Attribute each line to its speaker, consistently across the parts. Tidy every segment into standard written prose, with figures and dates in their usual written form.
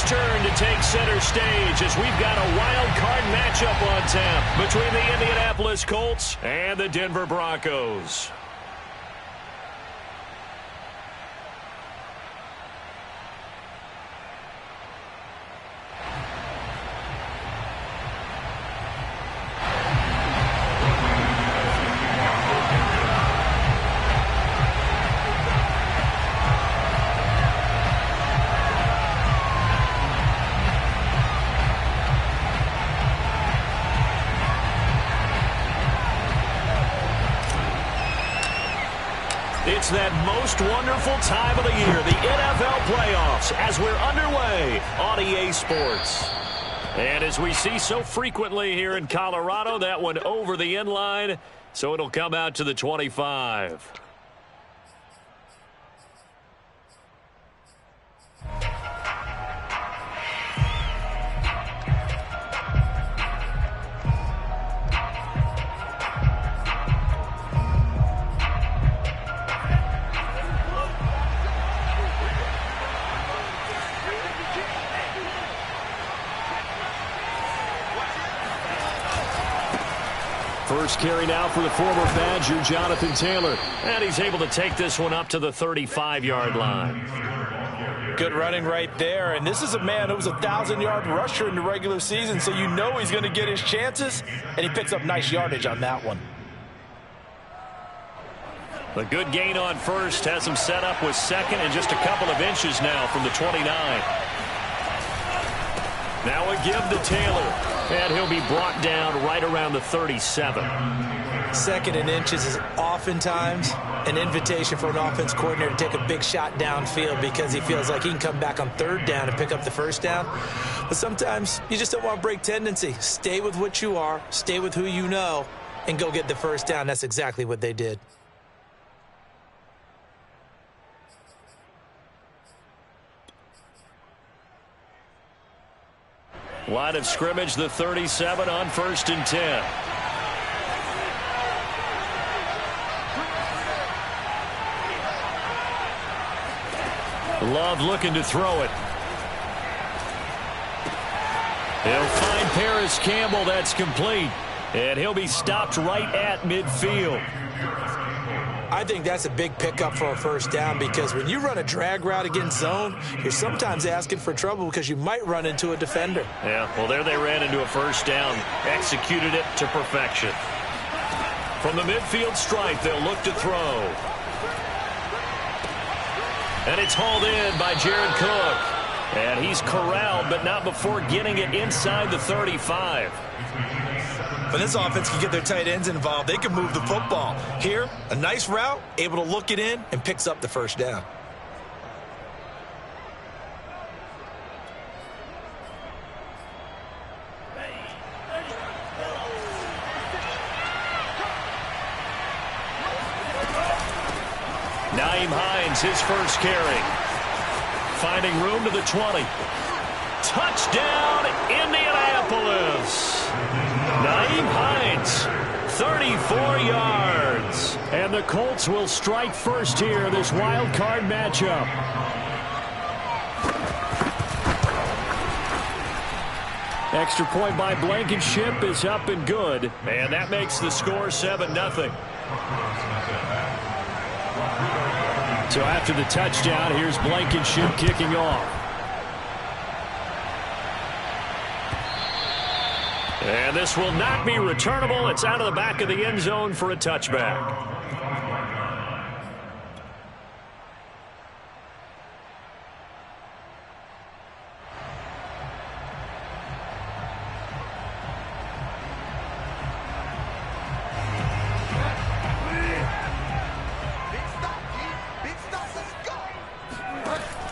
Speaker 1: turn to take center stage as we've got a wild card matchup on tap between the Indianapolis Colts and the Denver Broncos. It's that most wonderful time of the year, the NFL playoffs, as we're underway on EA Sports. And as we see so frequently here in Colorado, that one over the end line, so it'll come out to the 25. First carry now for the former Badger, Jonathan Taylor. And he's able to take this one up to the 35-yard line.
Speaker 2: Good running right there. And this is a man who was a 1,000-yard rusher in the regular season, so you know he's going to get his chances. And he picks up nice yardage on that one.
Speaker 1: A good gain on first. Has him set up with second and just a couple of inches now from the 29. Now a give to Taylor. And he'll be brought down right around the 37.
Speaker 2: Second and inches is oftentimes an invitation for an offense coordinator to take a big shot downfield because he feels like he can come back on third down and pick up the first down. But sometimes you just don't want to break tendency. Stay with what you are, stay with who you know, and go get the first down. That's exactly what they did.
Speaker 1: Line of scrimmage, the 37 on 1st and 10. Love looking to throw it. He'll find Paris Campbell. That's complete. And he'll be stopped right at midfield.
Speaker 2: I think that's a big pickup for a first down because when you run a drag route against zone, you're sometimes asking for trouble because you might run into a defender.
Speaker 1: Yeah, well, there they ran into a first down, executed it to perfection. From the midfield stripe, they'll look to throw. And it's hauled in by Jared Cook. And he's corralled, but not before getting it inside the 35.
Speaker 2: When this offense can get their tight ends involved, they can move the football. Here, a nice route, able to look it in, and picks up the first down.
Speaker 1: Nyheim Hines, his first carry. Finding room to the 20. Touchdown, Indianapolis. Nyheim Hines, 34 yards. And the Colts will strike first here, this wild card matchup. Extra point by Blankenship is up and good. And that makes the score 7-0. So after the touchdown, here's Blankenship kicking off. And this will not be returnable. It's out of the back of the end zone for a touchback.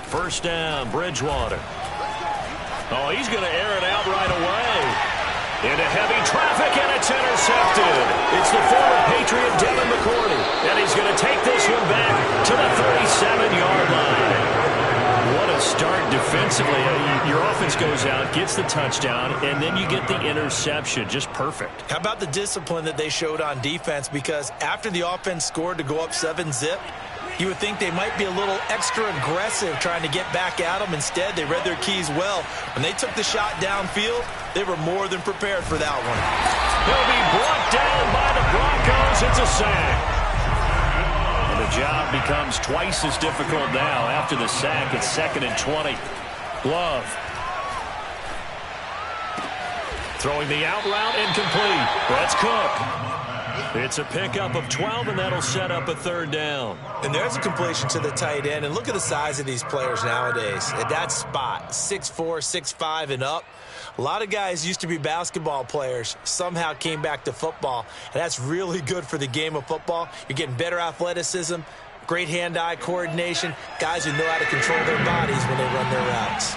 Speaker 1: First down, Bridgewater. Oh, he's going to air it out right away. Into heavy traffic, and it's intercepted. It's the former Patriot, Devin McCourty. And he's going to take this one back to the 37-yard line. What a start defensively. Your offense goes out, gets the touchdown, and then you get the interception. Just perfect.
Speaker 2: How about the discipline that they showed on defense? Because after the offense scored to go up 7-zip, You would think they might be a little extra aggressive trying to get back at them. Instead, they read their keys well. When they took the shot downfield, they were more than prepared for that one.
Speaker 1: He'll be brought down by the Broncos. It's a sack. And the job becomes twice as difficult now after the sack. It's 2nd and 20. Love. Throwing the out route incomplete. That's Cook. It's a pickup of 12, and that'll set up a 3rd down.
Speaker 2: And there's a completion to the tight end. And look at the size of these players nowadays. At that spot, 6'4", 6'5", and up. A lot of guys used to be basketball players, somehow came back to football. And that's really good for the game of football. You're getting better athleticism, great hand-eye coordination, guys who know how to control their bodies when they run their routes.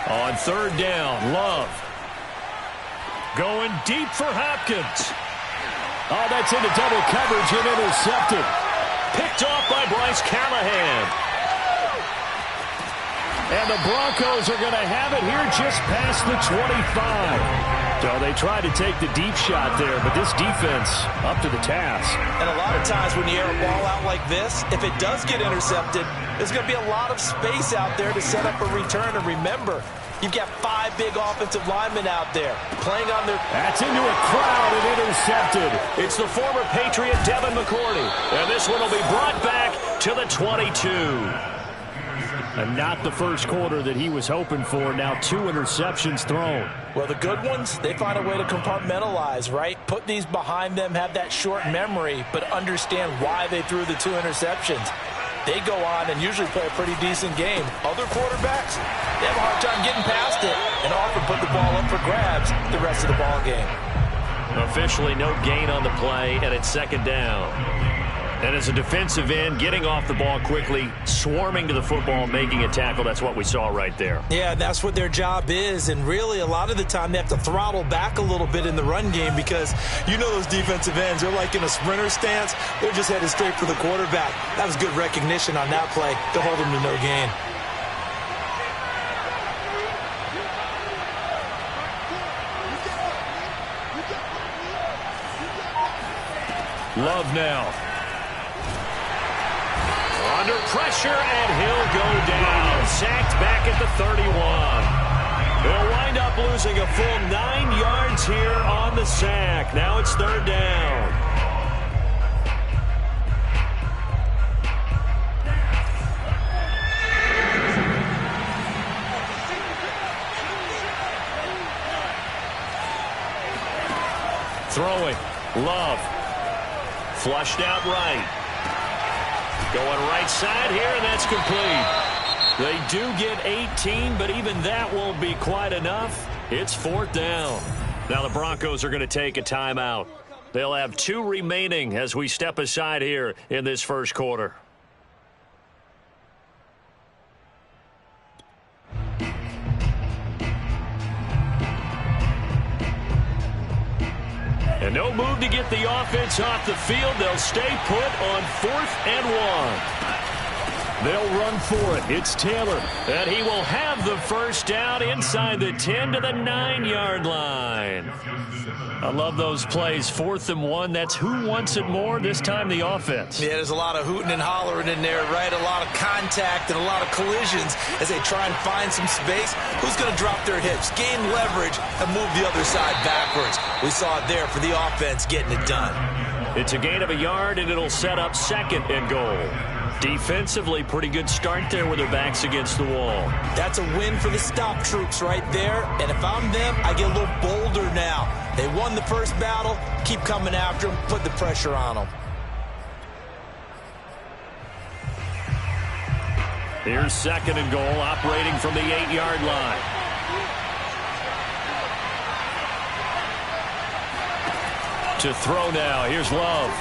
Speaker 1: On 3rd down, Love. Going deep for Hopkins. Oh, that's into double coverage and intercepted. Picked off by Bryce Callahan. And the Broncos are going to have it here just past the 25. So they tried to take the deep shot there, but this defense up to the task.
Speaker 2: And a lot of times when you air a ball out like this, if it does get intercepted, there's going to be a lot of space out there to set up a return. And remember, you've got 5 big offensive linemen out there playing on their...
Speaker 1: That's into a crowd and intercepted. It's the former Patriot Devin McCourty. And this one will be brought back to the 22. And not the first quarter that he was hoping for. Now 2 interceptions thrown.
Speaker 2: Well, the good ones, they find a way to compartmentalize, right? Put these behind them, have that short memory, but understand why they threw the 2 interceptions. They go on and usually play a pretty decent game. Other quarterbacks, they have a hard time getting past it and often put the ball up for grabs the rest of the ball game.
Speaker 1: Officially no gain on the play, and it's 2nd down. And as a defensive end, getting off the ball quickly, swarming to the football, making a tackle, that's what we saw right there.
Speaker 2: Yeah, that's what their job is. And really, a lot of the time, they have to throttle back a little bit in the run game because you know those defensive ends, they're like in a sprinter stance. They're just headed straight for the quarterback. That was good recognition on that play to hold them to no gain.
Speaker 1: Love now. Under pressure, and he'll go down. Sacked back at the 31. They'll wind up losing a full 9 yards here on the sack. Now it's 3rd down. Throwing. Love. Flushed out right. Going right side here, and that's complete. They do get 18, but even that won't be quite enough. It's 4th down. Now the Broncos are going to take a timeout. They'll have 2 remaining as we step aside here in this first quarter. And no move to get the offense off the field. They'll stay put on 4th and 1. They'll run for it. It's Taylor. And he will have the first down inside the 10 to the 9-yard line. I love those plays. 4th and 1. That's who wants it more. This time the offense.
Speaker 2: Yeah, there's a lot of hooting and hollering in there, right? A lot of contact and a lot of collisions as they try and find some space. Who's going to drop their hips, gain leverage, and move the other side backwards? We saw it there for the offense getting it done.
Speaker 1: It's a gain of a yard, and it'll set up 2nd and goal. Defensively, pretty good start there with their backs against the wall.
Speaker 2: That's a win for the stop troops right there. And if I'm them, I get a little bolder now. They won the first battle. Keep coming after them. Put the pressure on them.
Speaker 1: Here's 2nd and goal, operating from the 8-yard line. To throw now. Here's Love.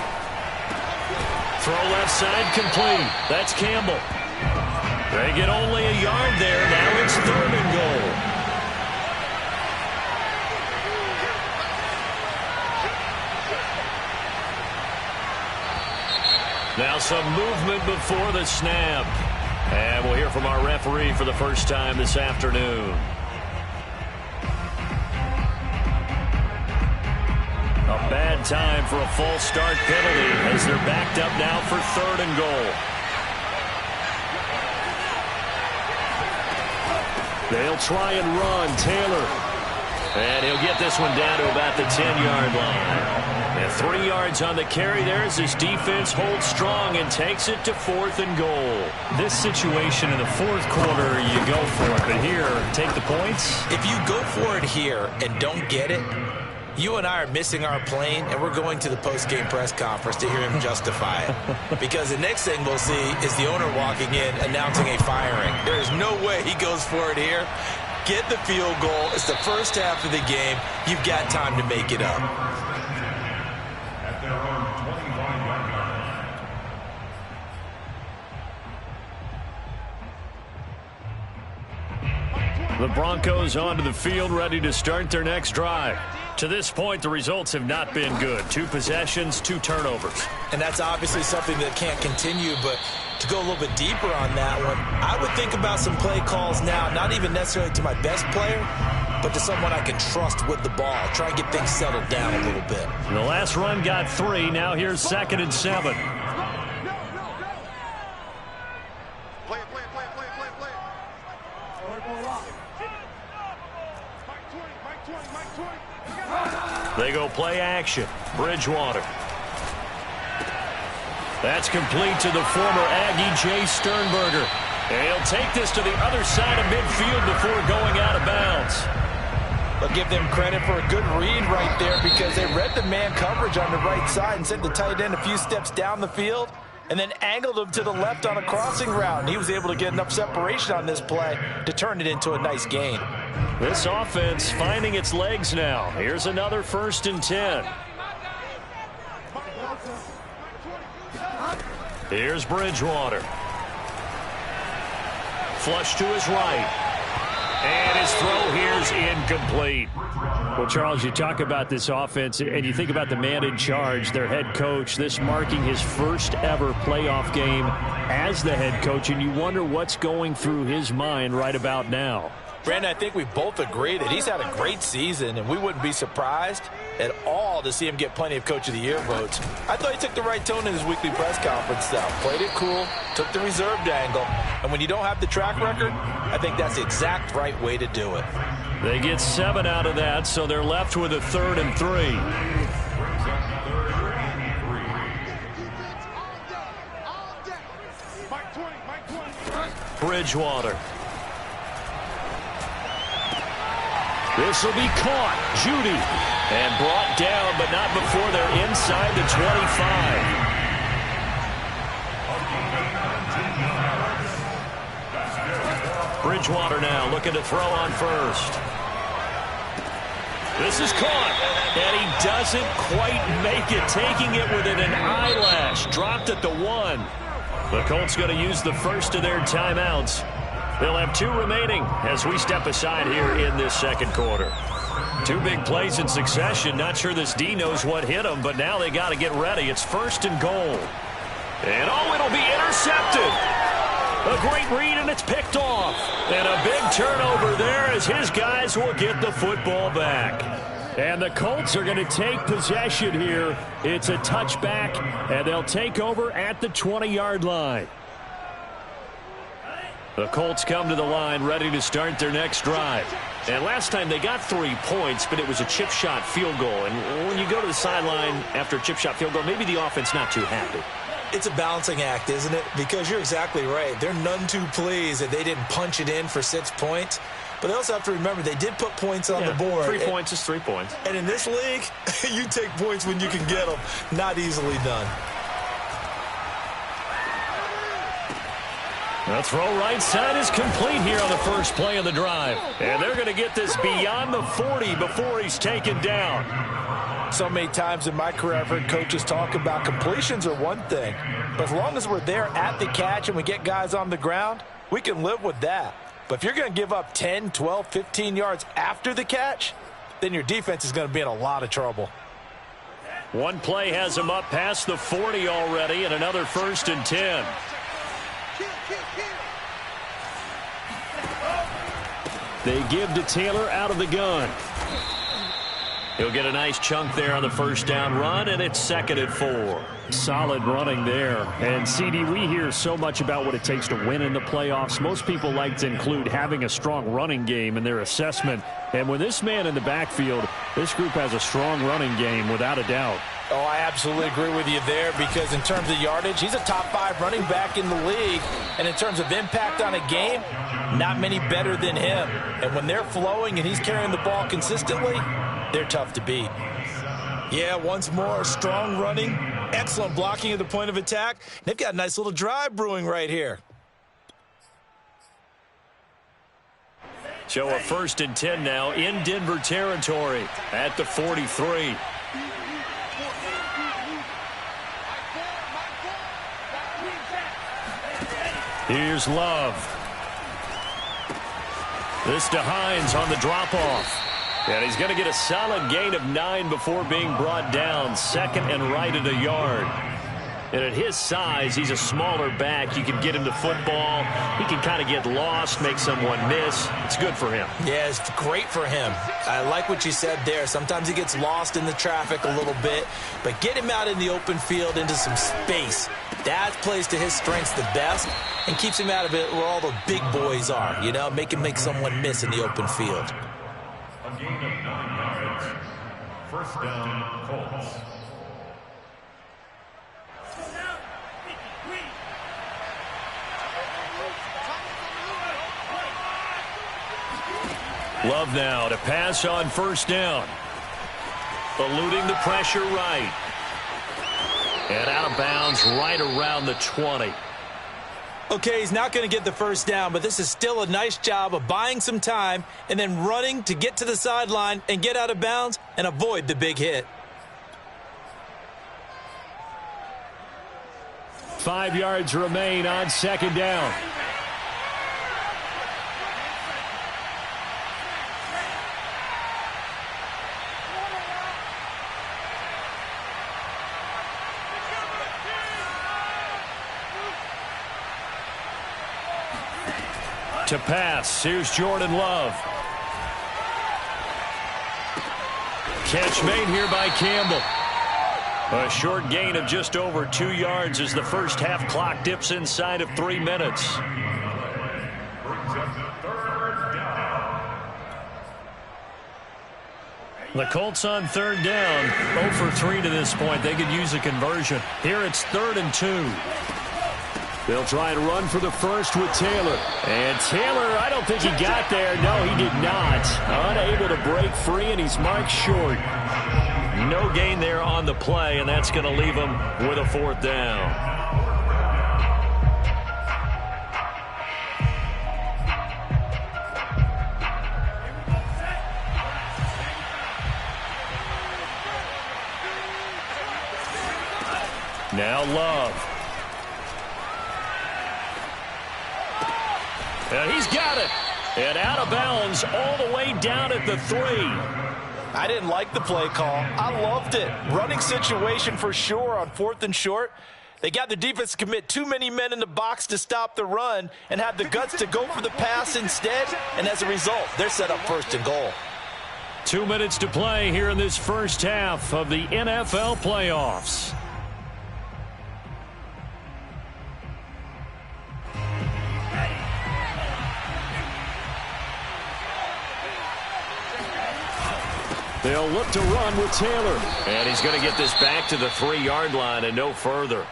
Speaker 1: Throw left side complete. That's Campbell. They get only a yard there. Now it's 3rd and goal. Now some movement before the snap. And we'll hear from our referee for the first time this Bad time for a false start penalty as they're backed up now for 3rd and goal. They'll try and run. Taylor. And he'll get this one down to about the 10-yard line. And 3 yards on the carry there as his defense holds strong and takes it to 4th and goal.
Speaker 3: This situation in the 4th quarter, you go for it. But here, take the points.
Speaker 2: If you go for it here and don't get it, you and I are missing our plane, and we're going to the post-game press conference to hear him justify it. Because the next thing we'll see is the owner walking in announcing a firing. There is no way he goes for it here. Get the field goal. It's the first half of the game. You've got time to make it up.
Speaker 1: The Broncos onto the field, ready to start their next drive. To this point, the results have not been good. 2 possessions, 2 turnovers.
Speaker 2: And that's obviously something that can't continue, but to go a little bit deeper on that one, I would think about some play calls now, not even necessarily to my best player, but to someone I can trust with the ball. Try and get things settled down a little bit.
Speaker 1: The last run got 3. Now here's 2nd and 7. They go play action. Bridgewater. That's complete to the former Aggie, Jay Sternberger. And he'll take this to the other side of midfield before going out of bounds.
Speaker 2: I'll give them credit for a good read right there because they read the man coverage on the right side and sent the tight end a few steps down the field and then angled him to the left on a crossing route. And he was able to get enough separation on this play to turn it into a nice gain.
Speaker 1: This offense finding its legs now. Here's another 1st and 10. Here's Bridgewater. Flush to his right. And his throw here's incomplete.
Speaker 3: Well, Charles, you talk about this offense, and you think about the man in charge, their head coach, this marking his first ever playoff game as the head coach, and you wonder what's going through his mind right about now.
Speaker 2: Brandon, I think we both agree that he's had a great season, and we wouldn't be surprised at all to see him get plenty of Coach of the Year votes. I thought he took the right tone in his weekly press conference, though. Played it cool, took the reserved angle, and when you don't have the track record, I think that's the exact right way to do it.
Speaker 1: They get 7 out of that, so they're left with a 3rd and 3. Bridgewater. This will be caught. Judy. And brought down, but not before they're inside the 25. Bridgewater now looking to throw on first. This is caught. And he doesn't quite make it, taking it within an eyelash. Dropped at the 1. The Colts going to use the first of their timeouts. They'll have 2 remaining as we step aside here in this 2nd quarter. 2 big plays in succession. Not sure this D knows what hit them, but now they got to get ready. It's 1st and goal. And it'll be intercepted. A great read, and it's picked off. And a big turnover there as his guys will get the football back. And the Colts are going to take possession here. It's a touchback, and they'll take over at the 20-yard line. The Colts come to the line ready to start their next drive. And last time they got 3 points, but it was a chip shot field goal. And when you go to the sideline after a chip shot field goal, maybe the offense not too happy.
Speaker 2: It's a balancing act, isn't it? Because you're exactly right. They're none too pleased that they didn't punch it in for 6 points. But they also have to remember they did put points on the board.
Speaker 1: 3 points is 3 points.
Speaker 2: And in this league, you take points when you can get them. Not easily done.
Speaker 1: The throw right side is complete here on the first play of the drive. And they're going to get this beyond the 40 before he's taken down.
Speaker 2: So many times in my career I've heard coaches talk about completions are one thing. But as long as we're there at the catch and we get guys on the ground, we can live with that. But if you're going to give up 10, 12, 15 yards after the catch, then your defense is going to be in a lot of trouble.
Speaker 1: One play has him up past the 40 already, and another 1st and 10. They give to Taylor out of the gun. He'll get a nice chunk there on the first down run, and it's 2nd and 4.
Speaker 3: Solid running there. And, CD, we hear so much about what it takes to win in the playoffs. Most people like to include having a strong running game in their assessment. And with this man in the backfield, this group has a strong running game without a doubt.
Speaker 2: Oh, I absolutely agree with you there, because in terms of yardage, he's a top 5 running back in the league. And in terms of impact on a game, not many better than him. And when they're flowing and he's carrying the ball consistently, they're tough to beat. Yeah, once more, strong running, excellent blocking at the point of attack. They've got a nice little drive brewing right here.
Speaker 1: So a 1st and 10 now in Denver territory at the 43. Here's Love. This to Hines on the drop-off. And he's going to get a solid gain of 9 before being brought down. 2nd and right at a yard. And at his size, he's a smaller back. You can get him to football. He can kind of get lost, make someone miss. It's good for him.
Speaker 2: Yeah, it's great for him. I like what you said there. Sometimes he gets lost in the traffic a little bit. But get him out in the open field into some space. That plays to his strengths the best and keeps him out of it where all the big boys are. You know, make him make someone miss in the open field.
Speaker 4: A gain of 9 yards. First down, Colts.
Speaker 1: Love now to pass on first down. Eluding the pressure right. And out of bounds right around the 20.
Speaker 2: Okay, he's not going to get the first down, but this is still a nice job of buying some time and then running to get to the sideline and get out of bounds and avoid the big hit.
Speaker 3: 5 yards remain on 2nd down. To pass, here's Jordan Love. Catch made here by Campbell. A short gain of just over 2 yards as the first half clock dips inside of 3 minutes. The Colts on 3rd down, 0 for 3 to this point. They could use a conversion. Here it's 3rd and 2. They'll try and run for the first with Taylor. And Taylor, I don't think he got there. No, he did not. Unable to break free, and he's marked short.
Speaker 1: No gain there on the play, and that's going to leave him with a 4th down. Now Love. And he's got it. And out of bounds all the way down at the 3.
Speaker 2: I didn't like the play call. I loved it. Running situation for sure on 4th and short. They got the defense to commit too many men in the box to stop the run and have the guts to go for the pass instead. And as a result, they're set up 1st and goal.
Speaker 3: 2 minutes to play here in this first half of the NFL playoffs. They'll look to run with Taylor.
Speaker 1: And he's going to get this back to the 3-yard line and no further.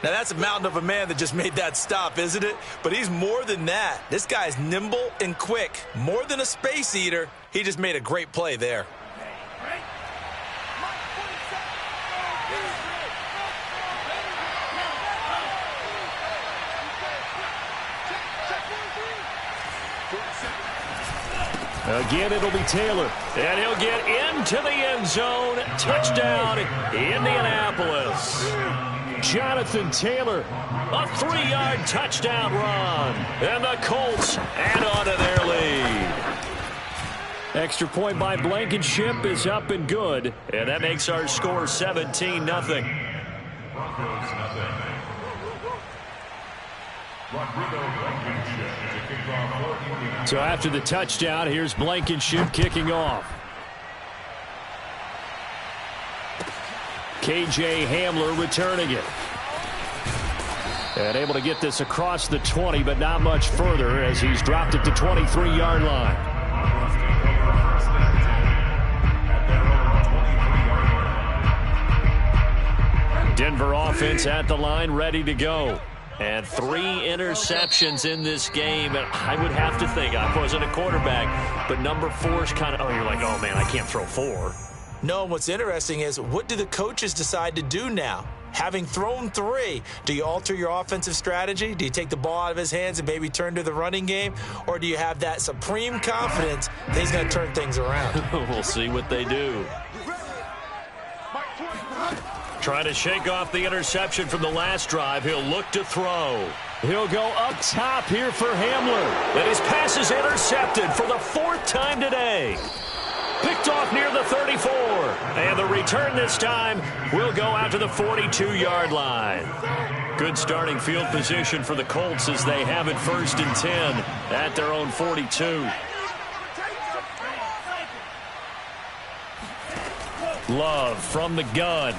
Speaker 2: Now, that's a mountain of a man that just made that stop, isn't it? But he's more than that. This guy's nimble and quick. More than a space eater. He just made a great play there.
Speaker 3: Again, it'll be Taylor.
Speaker 1: And he'll get into the end zone. Touchdown, Indianapolis.
Speaker 3: Jonathan Taylor.
Speaker 1: A 3-yard touchdown run. And the Colts add on to their lead.
Speaker 3: Extra point by Blankenship is up and good.
Speaker 1: And that makes our score 17-0.
Speaker 4: Broncos nothing. Rodrigo Blankenship to kick off for Indiana.
Speaker 3: So after the touchdown, here's Blankenship kicking off. K.J. Hamler returning it. And able to get this across the 20, but not much further as he's dropped it to 23-yard line. Denver offense at the line, ready to go. And 3 interceptions in this game. And I would have to think, I wasn't a quarterback, but number 4 is kind of, you're like, oh, man, I can't throw 4.
Speaker 2: No, what's interesting is, what do the coaches decide to do now? Having thrown 3, do you alter your offensive strategy? Do you take the ball out of his hands and maybe turn to the running game? Or do you have that supreme confidence that he's going to turn things around?
Speaker 3: We'll see what they do. Trying to shake off the interception from the last drive. He'll look to throw. He'll go up top here for Hamler.
Speaker 1: And his pass is intercepted for the 4th time today. Picked off near the 34. And the return this time will go out to the 42-yard line. Good starting field position for the Colts as they have it 1st and 10 at their own 42. Love from the gun.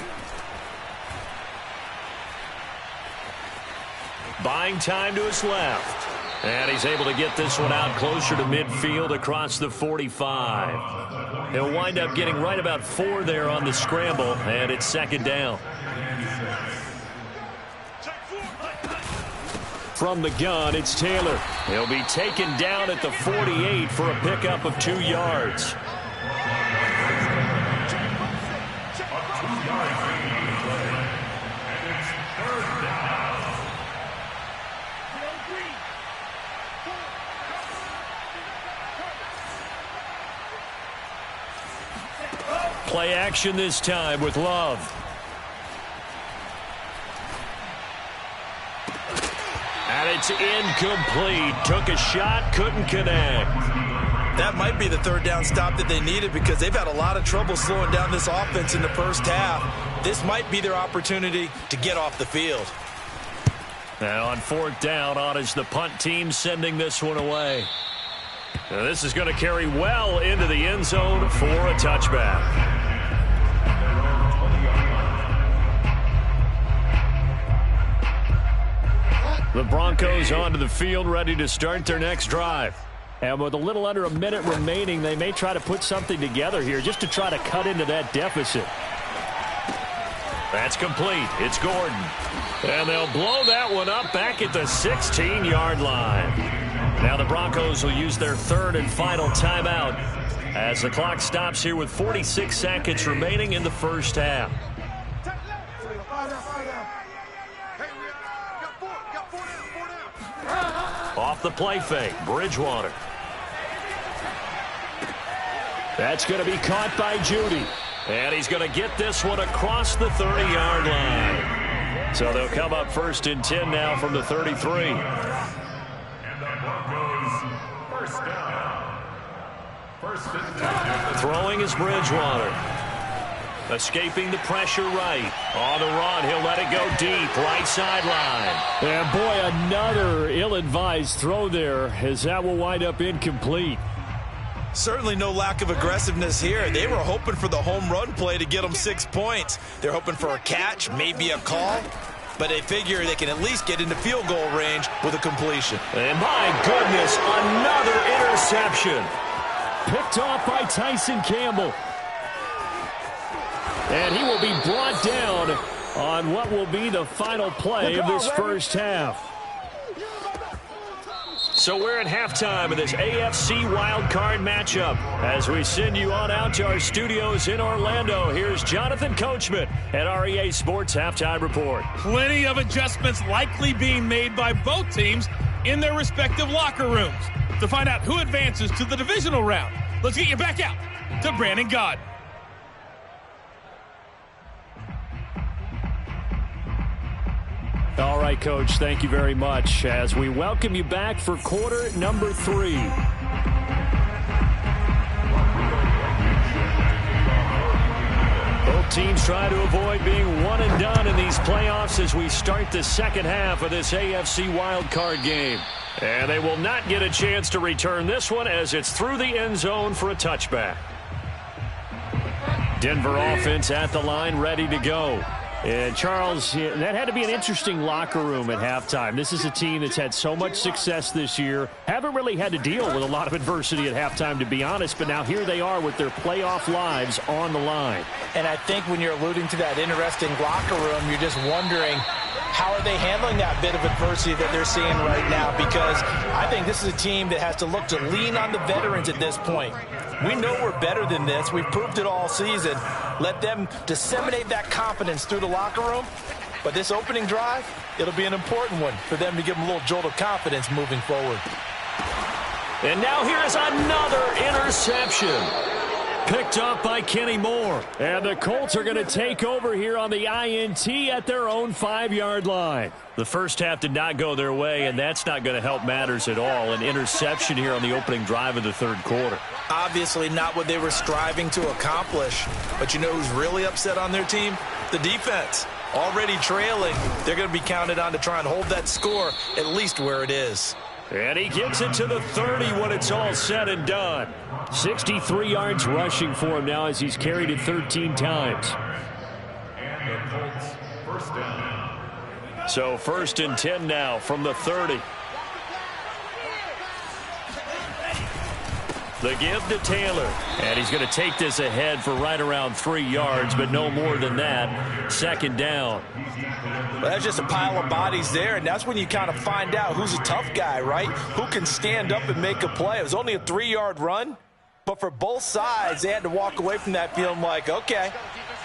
Speaker 1: Buying time to his left. And he's able to get this one out closer to midfield across the 45. He'll wind up getting right about 4 there on the scramble, and it's 2nd down. From the gun, it's Taylor. He'll be taken down at the 48 for a pickup of 2 yards. Play action this time with Love. And it's incomplete. Took a shot, couldn't connect.
Speaker 2: That might be the 3rd down stop that they needed because they've had a lot of trouble slowing down this offense in the first half. This might be their opportunity to get off the field.
Speaker 3: Now on 4th down, on is the punt team sending this one away. Now this is going to carry well into the end zone for a touchback. The Broncos onto the field, ready to start their next drive. And with a little under a minute remaining, they may try to put something together here just to try to cut into that deficit. That's complete. It's Gordon. And they'll blow that one up back at the 16-yard line. Now the Broncos will use their 3rd and final timeout as the clock stops here with 46 seconds remaining in the first half. Off the play fake, Bridgewater. That's going to be caught by Judy. And he's going to get this one across the 30-yard line. So they'll come up 1st and 10 now from the 33.
Speaker 4: And the Broncos, 1st down. 1st and 10.
Speaker 1: Throwing is Bridgewater. Escaping the pressure right. On the run, he'll let it go deep, right sideline.
Speaker 3: And boy, another ill-advised throw there as that will wind up incomplete.
Speaker 2: Certainly no lack of aggressiveness here. They were hoping for the home run play to get them 6 points. They're hoping for a catch, maybe a call, but they figure they can at least get into field goal range with a completion.
Speaker 1: And my goodness, another interception.
Speaker 3: Picked off by Tyson Campbell. And he will be brought down on what will be the final play of this first half.
Speaker 1: So we're at halftime of this AFC wildcard matchup. As we send you on out to our studios in Orlando, here's Jonathan Coachman at REA Sports Halftime Report.
Speaker 5: Plenty of adjustments likely being made by both teams in their respective locker rooms. To find out who advances to the divisional round, let's get you back out to Brandon Gaud.
Speaker 3: All right, Coach, thank you very much as we welcome you back for quarter number 3. Both teams try to avoid being one and done in these playoffs as we start the second half of this AFC wildcard game. And they will not get a chance to return this one as it's through the end zone for a touchback. Denver offense at the line, ready to go. And, Charles, that had to be an interesting locker room at halftime. This is a team that's had so much success this year. Haven't really had to deal with a lot of adversity at halftime, to be honest. But now here they are with their playoff lives on the line.
Speaker 2: And I think when you're alluding to that interesting locker room, you're just wondering, how are they handling that bit of adversity that they're seeing right now? Because I think this is a team that has to look to lean on the veterans at this point. We know we're better than this. We've proved it all season. Let them disseminate that confidence through the locker room. But this opening drive, it'll be an important one for them to give them a little jolt of confidence moving forward.
Speaker 1: And now here's another interception. Picked up by Kenny Moore.
Speaker 3: And the Colts are going to take over here on the INT at their own 5-yard line.
Speaker 1: The first half did not go their way, and that's not going to help matters at all. An interception here on the opening drive of the third quarter.
Speaker 2: Obviously not what they were striving to accomplish. But you know who's really upset on their team? The defense. Already trailing. They're going to be counted on to try and hold that score at least where it is.
Speaker 1: And he gets it to the 30 when it's all said and done.
Speaker 3: 63 yards rushing for him now as he's carried it 13 times.
Speaker 4: And the Colts first down.
Speaker 1: So 1st and 10 now from the 30. The give to Taylor. And he's going to take this ahead for right around 3 yards, but no more than that. 2nd down.
Speaker 2: Well, that's just a pile of bodies there, and that's when you kind of find out who's a tough guy, right? Who can stand up and make a play. It was only a 3-yard run, but for both sides, they had to walk away from that feeling like, okay,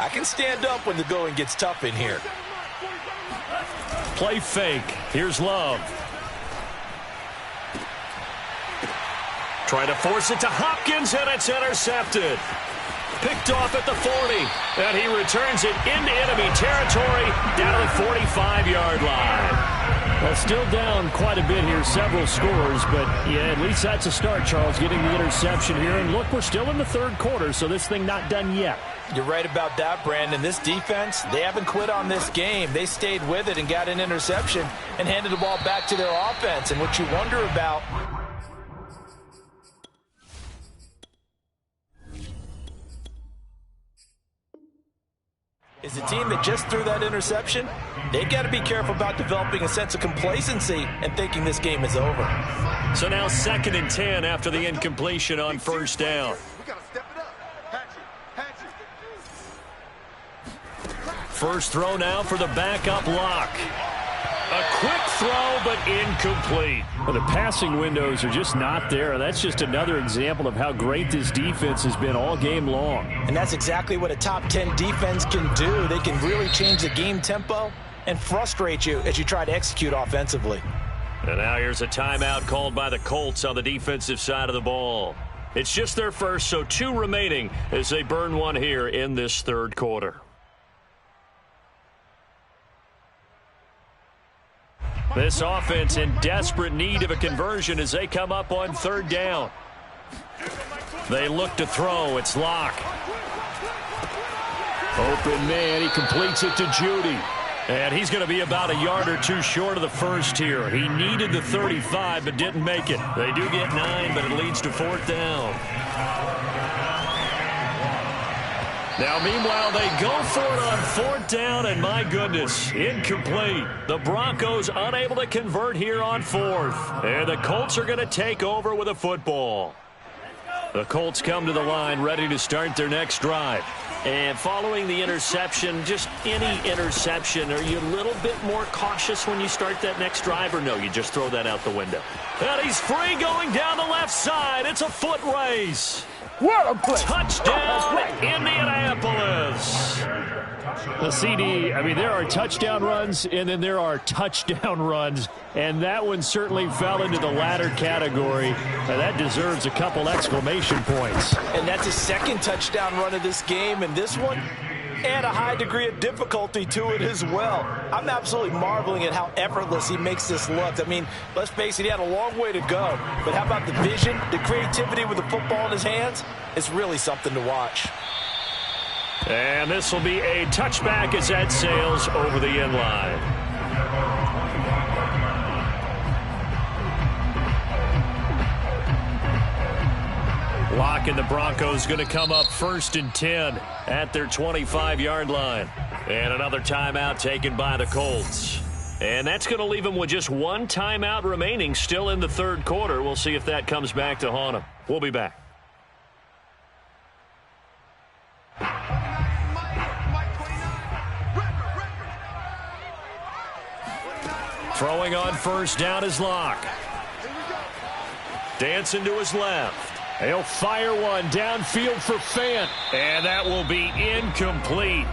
Speaker 2: I can stand up when the going gets tough in here.
Speaker 1: Play fake. Here's Love. Trying to force it to Hopkins, and it's intercepted. Picked off at the 40, and he returns it into enemy territory down to the 45-yard line.
Speaker 3: Well, still down quite a bit here, several scores, but yeah, at least that's a start, Charles, getting the interception here. And look, we're still in the third quarter, so this thing not done yet.
Speaker 2: You're right about that, Brandon. This defense, they haven't quit on this game. They stayed with it and got an interception and handed the ball back to their offense. And what you wonder about is the team that just threw that interception, they've got to be careful about developing a sense of complacency and thinking this game is over.
Speaker 1: So now 2nd and 10 after the incompletion on 1st down. First throw now for the backup Lock. A quick throw, but incomplete.
Speaker 3: Well, the passing windows are just not there. That's just another example of how great this defense has been all game long.
Speaker 2: And that's exactly what a top 10 defense can do. They can really change the game tempo and frustrate you as you try to execute offensively.
Speaker 1: And now here's a timeout called by the Colts on the defensive side of the ball. It's just their first, so 2 remaining as they burn one here in this third quarter. This offense in desperate need of a conversion as they come up on 3rd down. They look to throw. It's Lock. Open man. He completes it to Judy. And he's going to be about a yard or 2 short of the first here. He needed the 35 but didn't make it. They do get 9, but it leads to 4th down. Now, meanwhile, they go for it on 4th down, and my goodness, incomplete. The Broncos unable to convert here on 4th. And the Colts are going to take over with a football. The Colts come to the line ready to start their next drive. And following the interception, just any interception, are you a little bit more cautious when you start that next drive, or no, you just throw that out the window? And he's free going down the left side. It's a foot race.
Speaker 6: What a play.
Speaker 1: Touchdown, Indianapolis.
Speaker 3: The CD, I mean, there are touchdown runs, and then there are touchdown runs, and that one certainly fell into the latter category. That deserves a couple exclamation points.
Speaker 2: And that's his 2nd touchdown run of this game, and this one, and a high degree of difficulty to it as well. I'm absolutely marveling at how effortless he makes this look. I mean, let's face it, he had a long way to go. But how about the vision, the creativity with the football in his hands? It's really something to watch.
Speaker 1: And this will be a touchback as that sails over the end line. Lock
Speaker 3: and the Broncos going to come up 1st and 10 at their 25-yard line. And another timeout taken by the Colts. And that's going to leave them with just one timeout remaining still in the third quarter. We'll see if that comes back to haunt them. We'll be back. Throwing on first down is Locke. Dancing to his left. He'll fire one downfield for Fant. And that will be incomplete.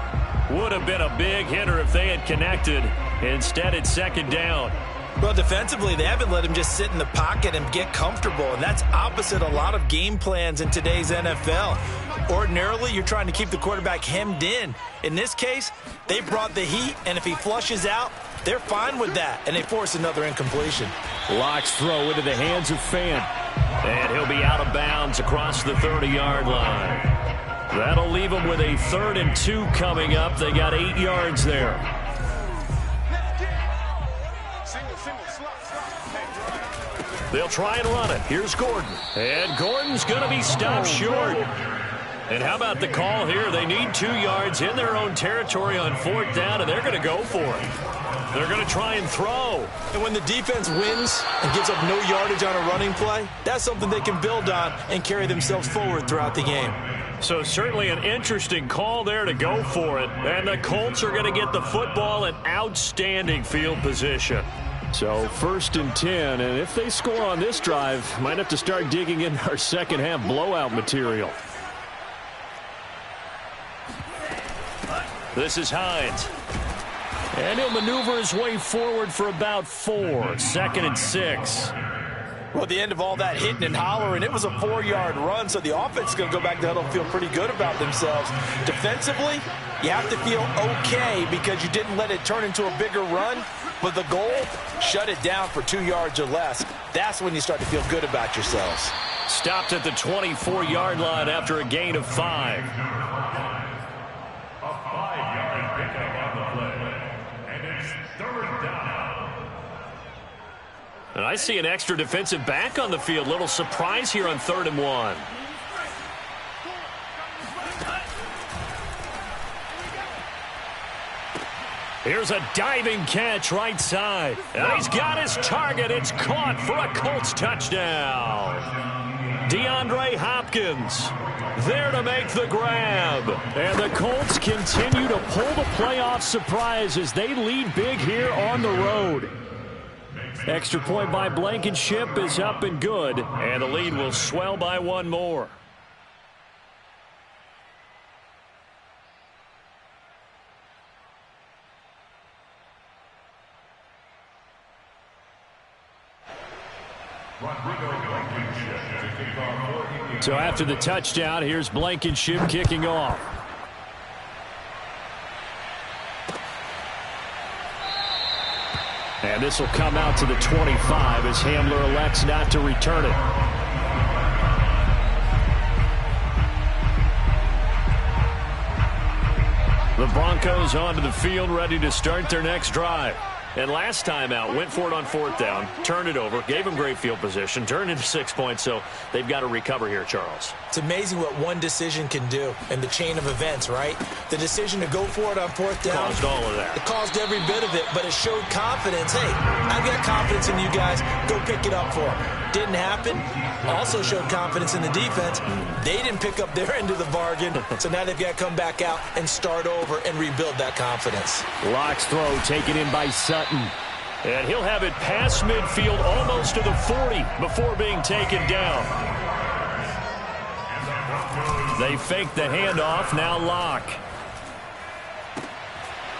Speaker 3: Would have been a big hitter if they had connected. Instead, it's second down.
Speaker 2: Well, defensively, they haven't let him just sit in the pocket and get comfortable, and that's opposite a lot of game plans in today's NFL. Ordinarily, you're trying to keep the quarterback hemmed in. In this case, they brought the heat, and if he flushes out, they're fine with that, and they force another incompletion.
Speaker 3: Locke's throw into the hands of Fant. And he'll be out of bounds across the 30-yard line. That'll leave them with a 3rd and 2 coming up. They got 8 yards there. They'll try and run it. Here's Gordon. And Gordon's going to be stopped short. And how about the call here? They need 2 yards in their own territory on 4th down, and they're going to go for it. They're going to try and throw.
Speaker 2: And when the defense wins and gives up no yardage on a running play, that's something they can build on and carry themselves forward throughout the game.
Speaker 3: So certainly an interesting call there to go for it. And the Colts are going to get the football in outstanding field position. So 1st and 10, and if they score on this drive, might have to start digging in our second half blowout material. This is Hines. And he'll maneuver his way forward for about 4. 2nd and 6.
Speaker 2: Well, at the end of all that hitting and hollering, it was a 4-yard run, so the offense is going to go back to huddle and feel pretty good about themselves. Defensively, you have to feel okay because you didn't let it turn into a bigger run, but the goal, shut it down for 2 yards or less. That's when you start to feel good about yourselves.
Speaker 3: Stopped at the 24-yard line after a gain of 5.
Speaker 4: A 5-yard pickup on the play. And it's 3rd down.
Speaker 3: And I see an extra defensive back on the field. Little surprise here on 3rd and 1. Here's a diving catch right side. And he's got his target. It's caught for a Colts touchdown. DeAndre Hopkins there to make the grab. And the Colts continue to pull the playoff surprise as they lead big here on the road. Extra point by Blankenship is up and good. And the lead will swell by 1 more. So after the touchdown, here's Blankenship kicking off. And this will come out to the 25 as Hamler elects not to return it. The Broncos onto the field, ready to start their next drive. And last time out, went for it on 4th down, turned it over, gave them great field position, turned into 6 points, so they've got to recover here, Charles.
Speaker 2: It's amazing what one decision can do in the chain of events, right? The decision to go for it on 4th down.
Speaker 3: Caused all of that.
Speaker 2: It caused every bit of it, but it showed confidence. Hey, I've got confidence in you guys. Go pick it up for them. Didn't happen. Also showed confidence in the defense. They didn't pick up their end of the bargain, so now they've got to come back out and start over and rebuild that confidence.
Speaker 3: Locke's throw taken in by Sutton. And he'll have it past midfield almost to the 40 before being taken down. They fake the handoff, now Locke.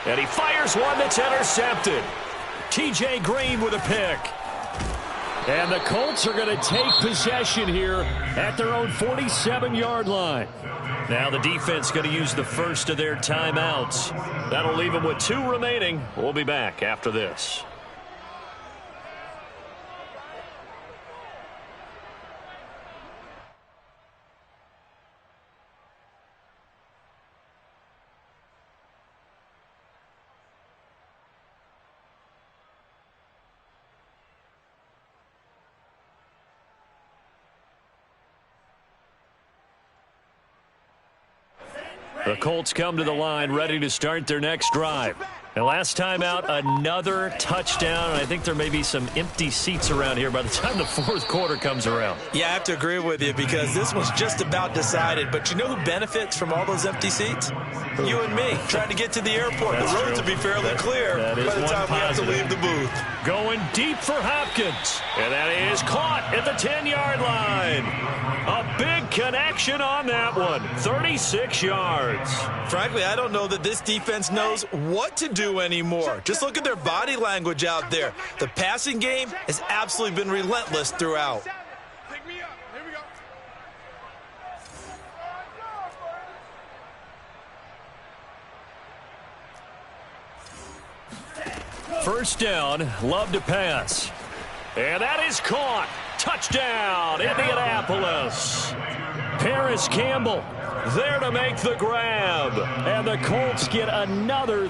Speaker 3: And he fires one that's intercepted. T.J. Green with a pick. And the Colts are going to take possession here at their own 47-yard line. Now the defense going to use the first of their timeouts. That'll leave them with 2 remaining. We'll be back after this. The Colts come to the line ready to start their next drive. And last time out, another touchdown. And I think there may be some empty seats around here by the time the fourth quarter comes around.
Speaker 2: Yeah, I have to agree with you because this one's just about decided. But you know who benefits from all those empty seats? You and me, trying to get to the airport.
Speaker 3: That's
Speaker 2: the roads
Speaker 3: true.
Speaker 2: will be fairly clear by the time we have to leave the booth.
Speaker 3: Going deep for Hopkins.
Speaker 1: And that is caught at the 10-yard line. A big connection on that one. 36 yards.
Speaker 2: Frankly, I don't know that this defense knows what to do anymore. Just look at their body language out there. The passing game has absolutely been relentless throughout.
Speaker 5: Pick me up. Here we go.
Speaker 3: First down, Love to pass.
Speaker 1: And that is caught. Touchdown, Indianapolis.
Speaker 3: Paris Campbell
Speaker 1: There to make the grab.
Speaker 3: and the Colts get another